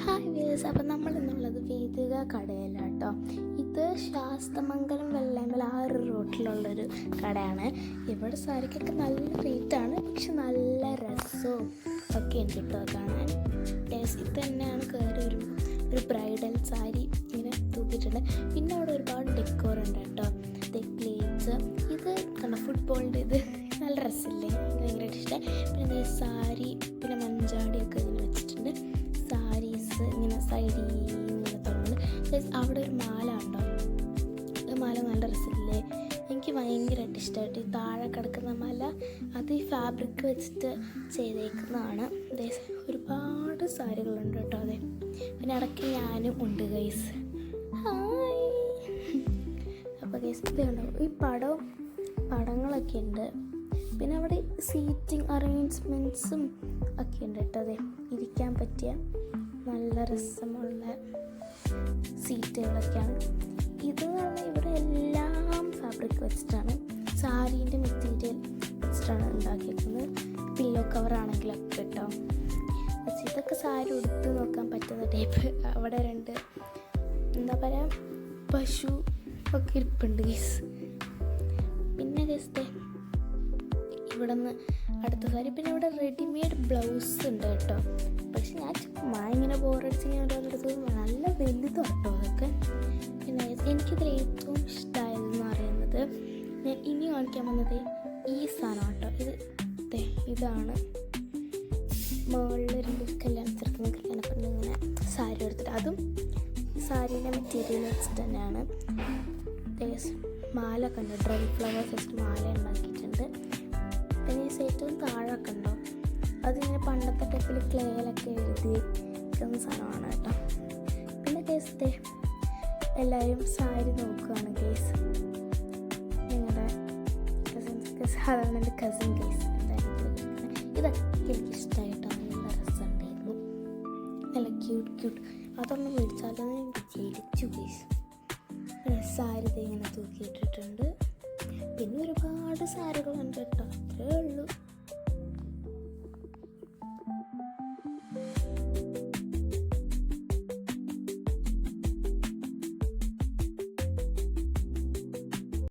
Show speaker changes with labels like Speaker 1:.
Speaker 1: Hi viewers, അപ്പം നമ്മളിന്നുള്ളത് വേദിക കടയിലാട്ടോ. ഇത് ശാസ്തമംഗലം വെള്ളയമ്പല ആ ഒരു റൂട്ടിലുള്ളൊരു കടയാണ്. ഇവിടെ സാരിക്കൊക്കെ നല്ല റേറ്റാണ്, പക്ഷെ നല്ല രസവും ഒക്കെ ഉണ്ട് കേട്ടോ കാണാൻ. ഇത് തന്നെയാണ് കയറി ഒരു ബ്രൈഡൽ സാരി ഇങ്ങനെ തൂക്കിയിട്ടുണ്ട്. പിന്നെ അവിടെ ഒരുപാട് ഡെക്കോർ ഉണ്ട് കേട്ടോ. പ്ലേറ്റ്സ്, ഇത് കണ്ട ഫുട്ബോളിൻ്റെ ഇത് നല്ല രസമില്ലേ, ഭയങ്കരമായിട്ട് ഇഷ്ടം. പിന്നെ സാരി, പിന്നെ മഞ്ചാടിയൊക്കെ ഇങ്ങനെ വെച്ചിട്ടുണ്ട്. സാരീസ് ഇങ്ങനെ സൈഡിൽ ഇങ്ങനെ തുടങ്ങുന്നുണ്ട്. അവിടെ ഒരു മാല ഉണ്ടോ, മാല നല്ല രസമില്ലേ, എനിക്ക് ഭയങ്കരമായിട്ട് ഇഷ്ടമായിട്ട്. ഈ താഴെ കിടക്കുന്ന മാല അത് ഈ ഫാബ്രിക് വെച്ചിട്ട് ചെയ്തേക്കുന്നതാണ്. ഒരുപാട് സാരികളുണ്ട് കേട്ടോ. അതെ, പിന്നെ ഇടയ്ക്ക് ഞാനും ഉണ്ട് ഗൈസ്. ഹായ്. അപ്പോൾ ഗൈസ് ഇത് കണ്ടോ, ഈ പടങ്ങളൊക്കെ ഉണ്ട്. പിന്നെ അവിടെ സീറ്റിംഗ് അറേഞ്ച്മെൻറ്റ്സും ഒക്കെ ഉണ്ട് കേട്ടോ. അതെ, ഇരിക്കാൻ പറ്റിയ നല്ല രസമുള്ള സീറ്റുകളൊക്കെയാണ്. ഇത് പറഞ്ഞാൽ ഇവിടെ എല്ലാം ഫാബ്രിക് വെച്ചിട്ടാണ്, സാരീൻ്റെ മെറ്റീരിയൽ വെച്ചിട്ടാണ് ഉണ്ടാക്കിയിരിക്കുന്നത്. പില്ലോ കവറാണെങ്കിലൊക്കെ കേട്ടോ. ഇതൊക്കെ സാരി ഉടുത്ത് നോക്കാൻ പറ്റുന്ന ടൈപ്പ്. അവിടെ എന്താ പറയുക, പശു ഒക്കെ ഇരിപ്പുണ്ട് ഗീസ്. പിന്നെ ഗസ്റ്റ് ഇവിടെ നിന്ന് അടുത്ത സാരി. പിന്നെ ഇവിടെ റെഡിമെയ്ഡ് ബ്ലൗസ് ഉണ്ട് കേട്ടോ. പക്ഷെ ഞാൻ ചുമ്മാ ഇങ്ങനെ ബോറടിച്ച് ഞാൻ ഒരാളെടുത്ത് നല്ല വലുതാണ് കേട്ടോ അതൊക്കെ. പിന്നെ എനിക്കിതിൽ ഏറ്റവും ഇഷ്ടമായതെന്ന് പറയുന്നത്, ഞാൻ ഇനി കാണിക്കാൻ വന്നത് ഈ സാധനം കേട്ടോ. ഇതാണ് മുകളിൽ കല്യാണപ്പെണ്ണ് ഇങ്ങനെ സാരി എടുത്തിട്ട്, അതും സാരീൻ്റെ മെറ്റീരിയൽ വെച്ചിട്ട് തന്നെയാണ്. മാല കണ്ടോ, ഡ്രൈ ഫ്ലവേഴ്സ് വെച്ചിട്ട് മാല ഉണ്ടാക്കിയിട്ടുണ്ട്. പിന്നെ ഈ ഏറ്റവും താഴെയൊക്കെ ഉണ്ടോ, അതിങ്ങനെ പണ്ടത്തെ ടൈപ്പിൽ ക്ലേയിലൊക്കെ എഴുതി വെക്കുന്ന സാധനമാണ് കേട്ടോ. പിന്നെ കേസ് എല്ലാവരും സാരി നോക്കുകയാണ് കേസ്. നിങ്ങളുടെ സാധാരണ എൻ്റെ കസിൻ കേസ് ഇതൊക്കെ എനിക്കിഷ്ടമായിട്ടോ. നല്ല രസമുണ്ടായിരുന്നു, നല്ല ക്യൂട്ട്. അതൊന്നും മേടിച്ചാലൊന്നും എനിക്ക് ജയിച്ചു കേസ്. സാരി ഇങ്ങനെ തൂക്കിയിട്ടിട്ടുണ്ട്. പിന്നെ ഒരുപാട് സാരികളുണ്ട് കേട്ടോ, അത്രേ ഉള്ളൂ.